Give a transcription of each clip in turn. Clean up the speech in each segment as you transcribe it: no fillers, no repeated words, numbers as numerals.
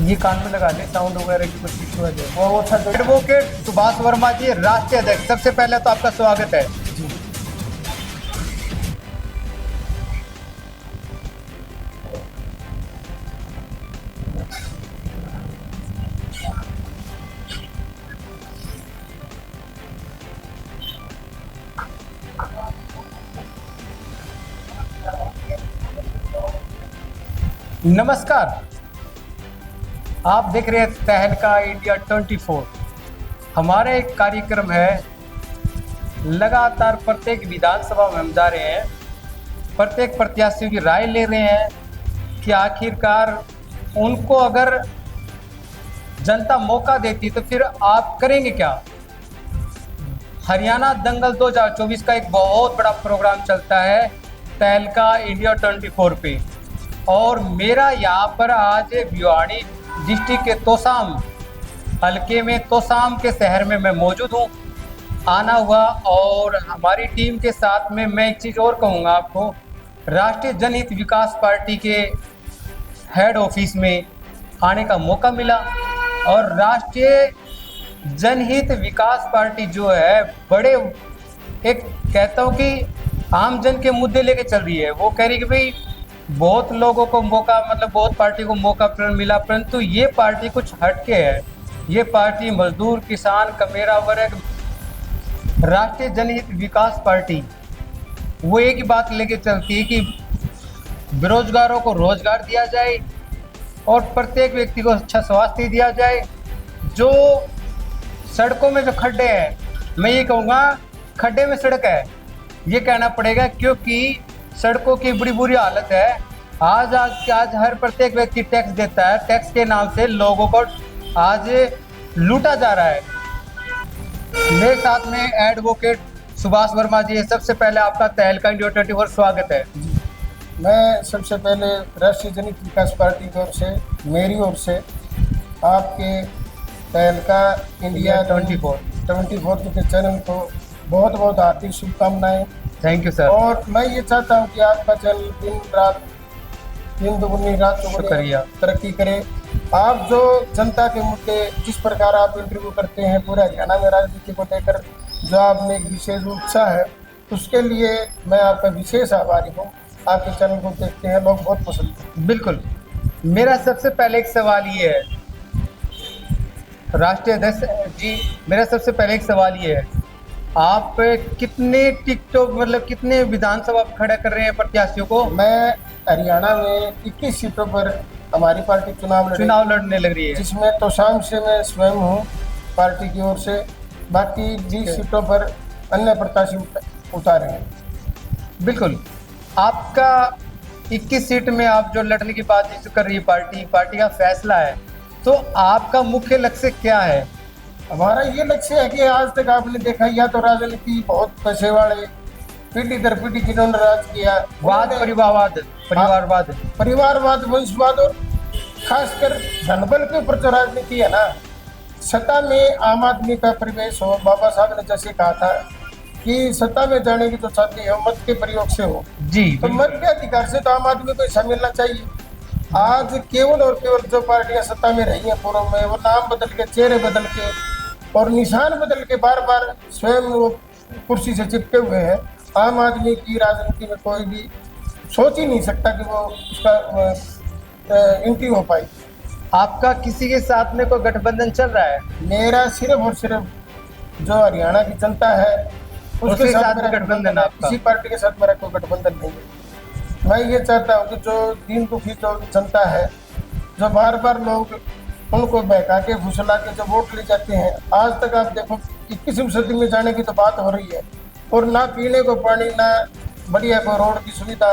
ये कान में लगा ले, साउंड वगैरह की कुछ इशू है जो वो था जो एडवोकेट सुभाष वर्मा जी, राष्ट्रीय अध्यक्ष, सबसे पहले तो आपका स्वागत है। नमस्कार, आप देख रहे हैं तहलका इंडिया 24। हमारा एक कार्यक्रम है, लगातार प्रत्येक विधानसभा में हम जा रहे हैं, प्रत्येक प्रत्याशियों की राय ले रहे हैं कि आखिरकार उनको अगर जनता मौका देती तो फिर आप करेंगे क्या। हरियाणा दंगल 2024 का एक बहुत बड़ा प्रोग्राम चलता है तहलका इंडिया 24 पे, और मेरा यहाँ पर आज भिवाड़ी डिस्ट्रिक्ट के तोसाम हलके में, तोसाम के शहर में मैं मौजूद हूँ, आना हुआ। और हमारी टीम के साथ में मैं एक चीज़ और कहूँगा आपको, राष्ट्रीय जनहित विकास पार्टी के हेड ऑफिस में आने का मौका मिला। और राष्ट्रीय जनहित विकास पार्टी जो है, बड़े एक कहता हूँ कि आम जन के मुद्दे लेके चल रही है। वो कह रही कि भाई बहुत लोगों को मौका, मतलब बहुत पार्टी को मौका मिला, परंतु ये पार्टी कुछ हटके है। ये पार्टी मजदूर, किसान, कमेरा वर्ग, राष्ट्रीय जनहित विकास पार्टी वो एक ही बात लेके चलती है कि बेरोजगारों को रोजगार दिया जाए और प्रत्येक व्यक्ति को अच्छा स्वास्थ्य दिया जाए। जो सड़कों में जो खड्डे हैं, मैं ये कहूँगा खड्डे में सड़क है, ये कहना पड़ेगा, क्योंकि सड़कों की बड़ी बुरी हालत है। आज हर प्रत्येक व्यक्ति टैक्स देता है, टैक्स के नाम से लोगों को आज लूटा जा रहा है। मेरे साथ में एडवोकेट सुभाष वर्मा जी है। सबसे पहले आपका तहलका इंडिया 24 स्वागत है। मैं सबसे पहले राष्ट्रीय जनहित विकास पार्टी की ओर से, मेरी ओर से आपके तहलका इंडिया 24 के चैनल को बहुत बहुत हार्दिक शुभकामनाएं। Thank you sir. और मैं ये चाहता हूँ कि आपका चैनल दिन दुगनी रात चौगुनी तरक्की करे। आप जो जनता के मुद्दे जिस प्रकार आप इंटरव्यू करते हैं पूरे हरियाणा में राजनीति को लेकर, जो आप में एक विशेष उत्साह है, उसके लिए मैं आपका विशेष आभारी हूँ। आपके चैनल को देखते हैं लोग, बहुत पसंद है। बिल्कुल। मेरा सबसे पहले एक सवाल ये है, राष्ट्रीय अध्यक्ष जी, मेरा सबसे पहले एक सवाल ये है, आप कितने टिकटॉक, मतलब कितने विधानसभा खड़ा कर रहे हैं प्रत्याशियों को। मैं हरियाणा में 21 सीटों पर हमारी पार्टी चुनाव लड़ने लग रही है, जिसमें तोसाम से मैं स्वयं हूँ पार्टी की ओर से। बाकी 20 सीटों पर अन्य प्रत्याशी उतारे हैं। बिल्कुल। आपका 21 सीट में आप जो लड़ने की बात कर रही है पार्टी का फैसला है, तो आपका मुख्य लक्ष्य क्या है। हमारा ये लक्ष्य है कि आज तक आपने देखा, या तो राजनीति बहुत पैसे वाले पीढ़ी दर पीढ़ी जिन्होंने राज किया, परिवारवाद, वंशवाद, और खासकर धनबल के ऊपर जो राजनीति है ना, सत्ता में आम आदमी का प्रवेश हो। बाबा साहब ने जैसे कहा था कि सत्ता में जाने की जो चाहती है मत के प्रयोग से हो जी, तो मत के अधिकार से तो आम आदमी को हिस्सा मिलना चाहिए। आज केवल और केवल जो पार्टियां सत्ता में रही हैं पूर्व में, वो नाम बदल के, चेहरे बदल के और निशान बदल के बार बार स्वयं वो कुर्सी से चिपके हुए हैं। आम आदमी की राजनीति में कोई भी सोच ही नहीं सकता कि वो उसका एंट्री हो पाए। आपका किसी के साथ में कोई गठबंधन चल रहा है। मेरा सिर्फ और सिर्फ जो हरियाणा की जनता है उसके साथ मेरा गठबंधन है। किसी पार्टी के साथ मेरा कोई गठबंधन नहीं है। मैं ये चाहता हूँ कि जो दीन दुखी जो जनता है, जो बार बार लोग उनको बहका के, फुसला के जो वोट ले जाते हैं, आज तक आप देखो 21वीं सदी में जाने की तो बात हो रही है, और ना पीने को पानी, ना बढ़िया कोई रोड की सुविधा,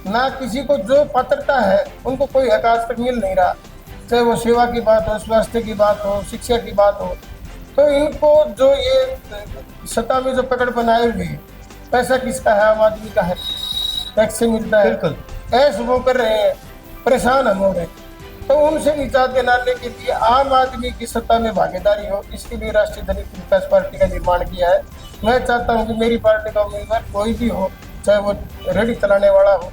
ना किसी को जो पात्रता है उनको कोई हक आज तक मिल नहीं रहा। चाहे वो सेवा की बात हो, स्वास्थ्य की बात हो, शिक्षा की बात हो, तो इनको जो ये सत्ता में जो पकड़ बनाए हुए, पैसा किसका है, आम आदमी का है, टैक्स से मिलता है, बिल्कुल ऐसे वो कर रहे हैं, परेशान हम हो रहे हैं। तो उनसे निजात दिलाने के लिए आम आदमी की सत्ता में भागीदारी हो, इसके लिए राष्ट्रीय जनहित विकास पार्टी का निर्माण किया है। मैं चाहता हूं कि मेरी पार्टी का उम्मीदवार कोई भी हो, चाहे वो रेडी चलाने वाला हो,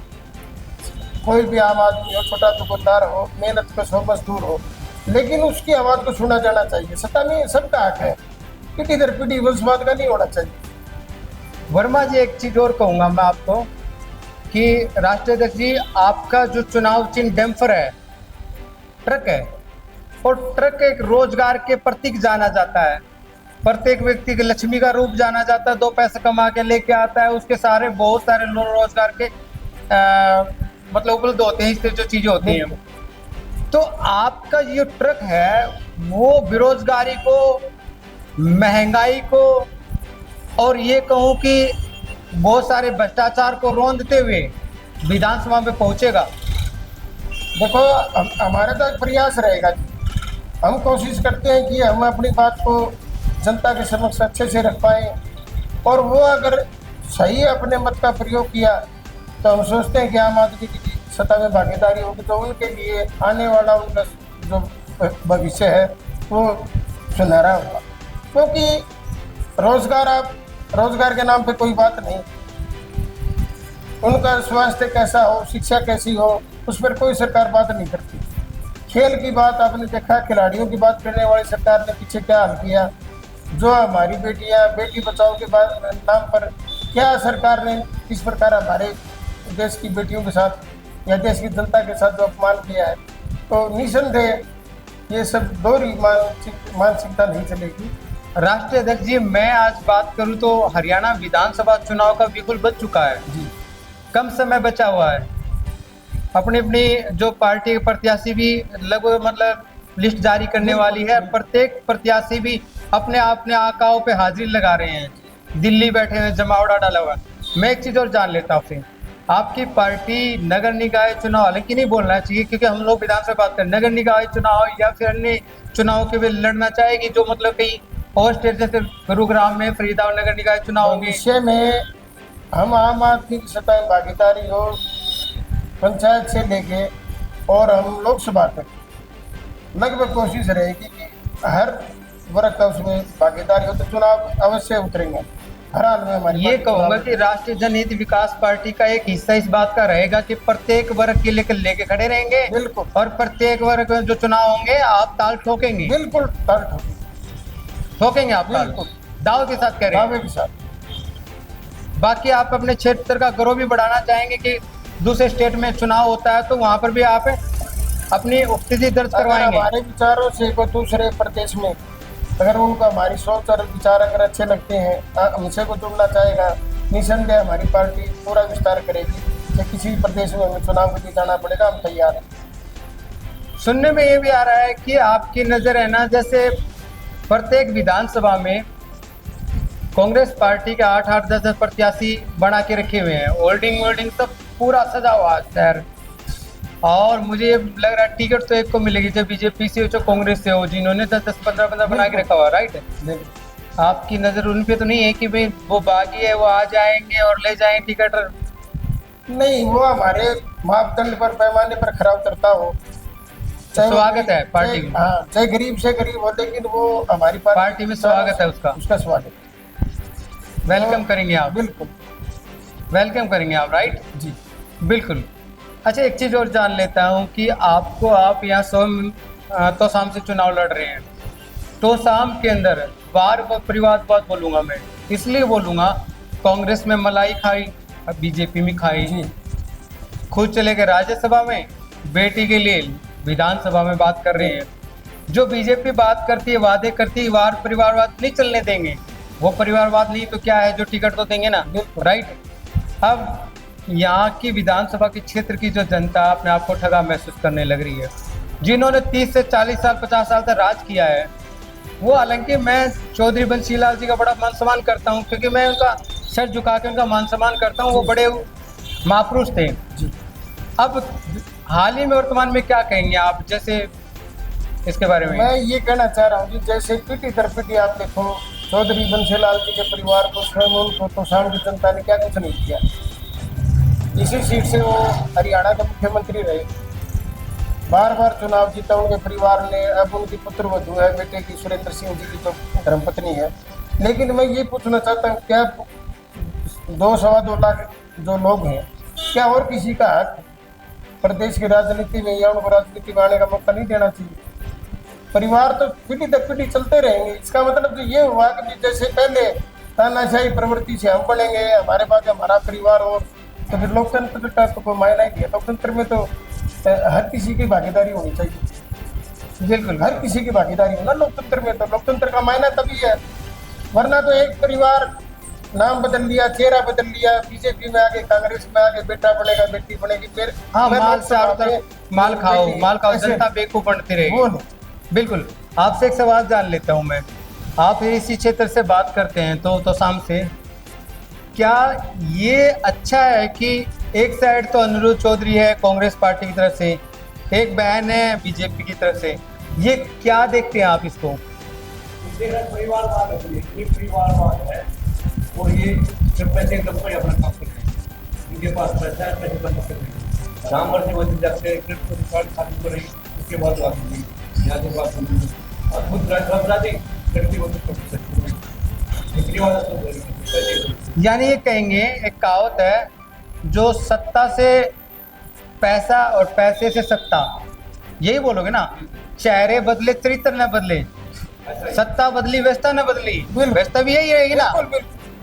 कोई भी आम आदमी हो, छोटा दुकानदार हो, मेहनत कश हो, मजदूर हो, लेकिन उसकी आवाज को सुना जाना चाहिए। सत्ता में सबका हक है, पीढ़ी दर पीढ़ी वंशवाद का नहीं होना चाहिए। वर्मा जी, एक चीज और कहूंगा मैं आपको कि राष्ट्रीय अध्यक्ष जी, आपका जो चुनाव चिन्ह डैम्फर है, ट्रक है, और ट्रक एक रोजगार के प्रतीक जाना जाता है। प्रत्येक व्यक्ति के लक्ष्मी का रूप जाना जाता है, 2 पैसे कमा के लेके आता है, उसके सारे बहुत सारे रोजगार के मतलब उपलब्ध होते हैं, इससे जो चीजें होती हैं। तो आपका ये ट्रक है वो बेरोजगारी को, महंगाई को, और ये कहूँ कि बहुत सारे भ्रष्टाचार को रौंदते हुए विधानसभा में पहुंचेगा। देखो, हमारा तो एक प्रयास रहेगा जी। हम कोशिश करते हैं कि हम अपनी बात को जनता के समक्ष अच्छे से रख पाए, और वो अगर सही अपने मत का प्रयोग किया तो हम सोचते हैं कि आम आदमी की सत्ता में भागीदारी होगी तो उनके लिए आने वाला उनका जो भविष्य है वो सुनहरा होगा। क्योंकि रोजगार के नाम पे कोई बात नहीं, उनका स्वास्थ्य कैसा हो, शिक्षा कैसी हो, उस पर कोई सरकार बात नहीं करती। खेल की बात आपने देखा, खिलाड़ियों की बात करने वाली सरकार ने पीछे क्या हाल किया। जो हमारी बेटियां, बेटी बचाओ के नाम पर क्या सरकार ने किस प्रकार हमारे देश की बेटियों के साथ या देश की जनता के साथ जो अपमान किया है, तो निसंदेह ये सब दोहरी मानसिकता नहीं चलेगी। राष्ट्रीय अध्यक्ष जी, मैं आज बात करूं तो हरियाणा विधानसभा चुनाव का बिल्कुल बच चुका है जी, कम समय बचा हुआ है। अपनी अपनी जो पार्टी के प्रत्याशी भी लगभग मतलब लिस्ट जारी करने वाली है। प्रत्येक प्रत्याशी भी अपने आकाओं पे हाजिरी लगा रहे हैं, दिल्ली बैठे हुए जमावड़ा डाला हुआ। मैं एक चीज और जान लेता हूँ, आपकी पार्टी नगर निकाय चुनाव, हालांकि नहीं बोलना चाहिए क्योंकि हम लोग विधानसभा बात करें, नगर निकाय चुनाव या फिर अन्य चुनाव के भी लड़ना चाहेगी जो मतलब कहीं और स्टेट जैसे गुरुग्राम में फरीदाबाद नगर निकाय चुनाव होंगे। विषय में हम आम आदमी की सत्ता में भागीदारी हो, पंचायत से लेके और हम लोकसभा तक लगभग कोशिश रहेगी कि हर वर्ग का उसमें भागीदारी हो, तो चुनाव अवश्य उतरेंगे हर हाल में। हमारी ये कहूंगा कि राष्ट्रीय जनहित विकास पार्टी का एक हिस्सा इस बात का रहेगा कि प्रत्येक वर्ग के लेके खड़े रहेंगे। बिल्कुल। और प्रत्येक वर्ग में जो चुनाव होंगे आप ताल ठोकेंगे। बिल्कुल ताल ठोकेंगे आप ताल, बिल्कुल दाव के साथ करेंगे। दावे के साथ। बाकी आप अपने क्षेत्र का गौरव भी बढ़ाना चाहेंगे कि दूसरे स्टेट में चुनाव होता है तो वहां पर भी आप अपनी उपस्थिति दर्ज करवाएंगे। हमारे विचारों से कोई दूसरे प्रदेश में अगर उनको हमारी सोच और विचार अगर अच्छे लगते हैं, हमसे को जुड़ना चाहेगा, निसंदेह हमारी पार्टी पूरा विस्तार करेगी। या किसी भी प्रदेश में हमें चुनाव के लिए जाना पड़ेगा, हम तैयार हैं। सुनने में ये भी आ रहा है कि आपकी नजर है ना, जैसे प्रत्येक विधानसभा में कांग्रेस पार्टी के 8-8, 10-10 प्रत्याशी बना के रखे हुए हैं। होल्डिंग सब पूरा सजा हुआ शहर, और मुझे ये लग रहा है टिकट तो एक को मिलेगी, जो बीजेपी से हो चाहे कांग्रेस से हो, जिन्होंने 10-10, 15-15 बना के रखा हुआ। राइट, आपकी नजर उन पे तो नहीं है कि भाई वो बागी है, वो आ जाएंगे और ले जाएंगे टिकट? नहीं, वो हमारे मापदंड पर, पैमाने पर खरा उतरता हो, स्वागत है पार्टी में। हाँ, चाहे गरीब से गरीब हो, लेकिन वो हमारी पार्टी में स्वागत है उसका स्वागत, वेलकम करेंगे आप। बिल्कुल वेलकम करेंगे आप। राइट जी, बिल्कुल। अच्छा, एक चीज़ और जान लेता हूँ कि आप यहाँ तोसाम से चुनाव लड़ रहे हैं। तोसाम के अंदर बार परिवारवाद बोलूँगा मैं, इसलिए बोलूँगा कांग्रेस में मलाई खाई, अब बीजेपी में खाई, खुद चले गए राज्यसभा में, बेटी के लिए विधानसभा में बात कर रहे हैं। जो बीजेपी बात करती है, वादे करती है, वार परिवारवाद नहीं चलने देंगे। वो परिवारवाद नहीं तो क्या है, जो टिकट तो देंगे ना। राइट, अब यहाँ की विधानसभा के क्षेत्र की जो जनता अपने आप को ठगा महसूस करने लग रही है, जिन्होंने 30 से 40 साल 50 साल तक राज किया है। वो, हालांकि मैं चौधरी बंसीलाल जी का बड़ा मान सम्मान करता हूँ, क्योंकि मैं उनका सर झुका के उनका मान सम्मान करता हूँ, वो बड़े महापुरुष थे। अब हाल ही में वर्तमान में क्या कहेंगे आप, जैसे इसके बारे में? मैं ये कहना चाह रहा हूँ कि जैसे पीटी दर पीटी आप देखो, चौधरी बंसीलाल जी के परिवार को, स्वयं उनको तोसाम की जनता ने क्या कुछ नहीं किया। इसी सीट से वो हरियाणा के मुख्यमंत्री रहे, बार बार चुनाव जीता उनके परिवार ने। अब उनकी पुत्र वधू है, बेटे की सुरेंद्र सिंह जी की तो धर्मपत्नी है। लेकिन मैं ये पूछना चाहता हूँ, क्या 2-2.25 लाख जो लोग हैं, क्या और किसी का हक प्रदेश की राजनीति में या उनको राजनीति में आने का मौका नहीं देना चाहिए? परिवार तो पीढ़ी दर पीढ़ी चलते रहेंगे। इसका मतलब तो ये हुआ कि जैसे पहले तानाशाही प्रवृत्ति से हम बढ़ेंगे, हमारे बाद हमारा परिवार, और तो फिर लोकतंत्र का तो कोई मायना ही नहीं है। लोकतंत्र में तो हर किसी की भागीदारी होनी चाहिए। बिल्कुल, हर किसी की भागीदारी होना लोकतंत्र में, तो लोकतंत्र का मायना तभी है। वरना तो एक परिवार नाम बदल लिया, चेहरा बदल लिया, बीजेपी में आगे, कांग्रेस में आगे, बेटा बनेगा, बेटी बनेगी, फिर हाँ, माल चारों तरफ माल खाओ, जनता बेवकूफ बनती रहेगी। वो नहीं। बिल्कुल। आपसे एक सवाल जान लेता हूं मैं, आप इसी क्षेत्र से बात करते हैं तो शाम से, क्या ये अच्छा है कि एक साइड तो अनिरुद्ध चौधरी है कांग्रेस पार्टी की तरफ से, एक बहन है बीजेपी की तरफ से, ये क्या देखते हैं आप इसको? परिवारवाद है, ये परिवारवाद है, और ये जब पैसे एकदम पर अपना काम कर रहे हैं, इनके पास पैसा है, पैसे बंद कर रहे हैं, शाम भर से वजह जाते हैं, क्रिप्ट को रिकॉर्ड खाली कर रही, उसके बाद बात होगी, यहाँ से बात होगी, और खुद राजी करती वो तो कर सकते हैं। यानी ये कहेंगे, एक कहावत है, जो सत्ता से पैसा और पैसे से सत्ता, यही बोलोगे ना, चेहरे बदले चरित्र न बदले, सत्ता बदली व्यवस्था न बदली, व्यवस्था भी यही रहेगी ना,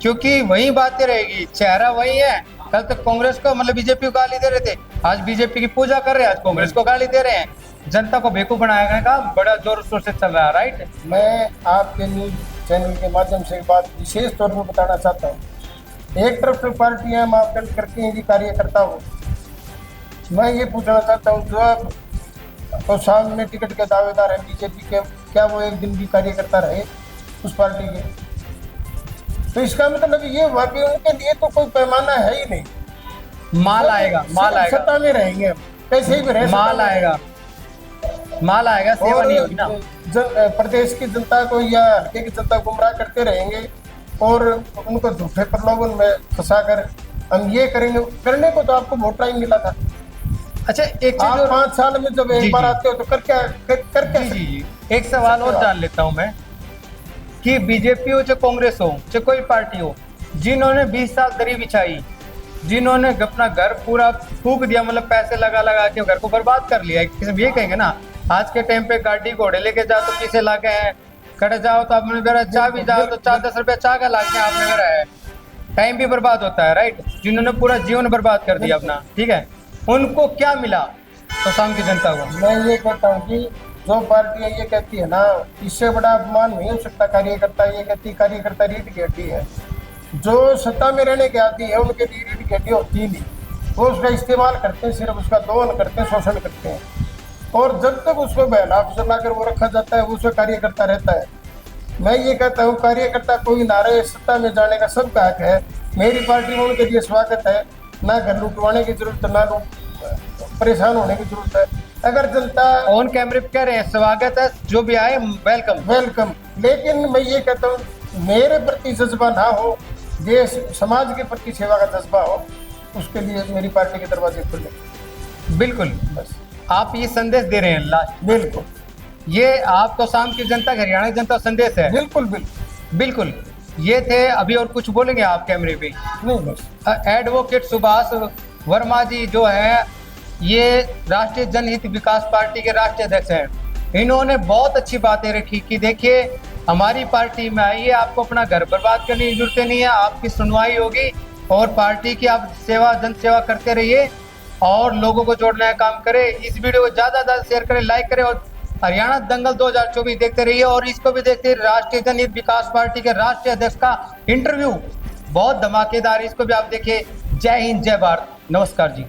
क्योंकि वही बातें रहेगी, चेहरा वही है। कल तक कांग्रेस को मतलब बीजेपी को गाली दे रहे थे, आज बीजेपी की पूजा कर रहे हैं, आज कांग्रेस को गाली दे रहे हैं। जनता को बेवकूफ बनाने का बड़ा जोर शोर से चल रहा है, राइट? मैं आपके न्यूज चैनल के माध्यम से एक बात विशेष तौर पर बताना चाहता हूँ। एक तरफ से पार्टियां मापदंड करती हैं कि कार्यकर्ता हो, मैं ये पूछना चाहता हूँ, जो तो सामने टिकट के दावेदार हैं बीजेपी के, क्या वो एक दिन भी कार्यकर्ता रहे उस पार्टी के? तो इसका मतलब ये हुआ कि उनके लिए तो कोई पैमाना है ही नहीं। माल आएगा, माल आएगा, सत्ता में रहेंगे हम, कैसे ही भी रहे, माल आएगा, माल आएगा, सेवा नहीं होगी ना। प्रदेश की जनता को या हल्के की जनता को गुमराह करते रहेंगे और उनको झूठे प्रलोभन में फंसाकर हम ये करेंगे। करने को तो आपको वोट टाइम मिला था। अच्छा, एक आप 5 साल में जब एक बार आते हो तो कर जी, एक सवाल और जान लेता हूं मैं, कि बीजेपी हो चाहे कांग्रेस हो चाहे कोई पार्टी हो, जिन्होंने 20 साल दरी बिछाई, जिन्होंने अपना घर पूरा फूक दिया, मतलब पैसे लगा लगा के घर को बर्बाद कर लिया, किसी ये कहेंगे ना, आज के टाइम पे गाड़ी घोड़े लेके जाओ तो पीछे लाके हैं, खड़े जाओ तो आपने मेरा चाह भी जाओ तो 4-10 रुपया चाह का लाके आपने मेरा है, टाइम भी बर्बाद होता है, राइट? जिन्होंने पूरा जीवन बर्बाद कर दिया अपना, ठीक है, उनको क्या मिला तो शाम की जनता को? मैं ये कहता हूँ कि जो पार्टियां ये कहती है ना, इससे बड़ा अपमान नहीं हो सकता कार्यकर्ता, ये कहती कार्यकर्ता रीढ़ की हड्डी है। जो सत्ता में रहने के आदि है उनके लिए रीढ़ की हड्डी होती ही नहीं, वो उसका इस्तेमाल करते हैं, सिर्फ उसका दोहन करते हैं, शोषण करते हैं, और जब तक उसको बहला फुसला कर वो रखा जाता है, वो उसका कार्यकर्ता रहता है। मैं ये कहता हूँ कार्यकर्ता कोई ना रहे, सत्ता में जाने का सबका हक है, मेरी पार्टी में उनके लिए स्वागत है, ना घर लुटवाने की जरूरत है, ना परेशान होने की जरूरत है। अगर जनता ऑन कैमरे पे कह रहे हैं स्वागत है, जो भी आए वेलकम वेलकम, लेकिन मैं ये कहता हूँ मेरे प्रति जज्बा ना हो, देश समाज के प्रति सेवा का जज्बा हो, उसके लिए मेरी पार्टी के दरवाजे खुले। बिल्कुल, बस आप ये संदेश दे रहे हैं लास्ट। बिल्कुल, ये आप तो शाम की जनता, हरियाणा की जनता संदेश है। बिल्कुल बिल्कुल बिल्कुल, ये थे। अभी और कुछ बोलेंगे आप कैमरे पे? नहीं, बस एडवोकेट सुभाष वर्मा जी जो है, ये राष्ट्रीय जनहित विकास पार्टी के राष्ट्रीय अध्यक्ष हैं। इन्होंने बहुत अच्छी बातें रखी कि देखिए, हमारी पार्टी में आइए, आपको अपना घर बर्बाद करने की जरूरत नहीं है, आपकी सुनवाई होगी और पार्टी की आप सेवा, जन सेवा करते रहिए और लोगों को जोड़ने का काम करें। इस वीडियो को ज़्यादा से ज़्यादा शेयर करें, लाइक करें और हरियाणा दंगल 2024 देखते रहिए। और इसको भी देखते रहिए, राष्ट्रीय जनहित विकास पार्टी के राष्ट्रीय अध्यक्ष का इंटरव्यू बहुत धमाकेदार, इसको भी आप देखिए। जय हिंद, जय भारत, नमस्कार जी।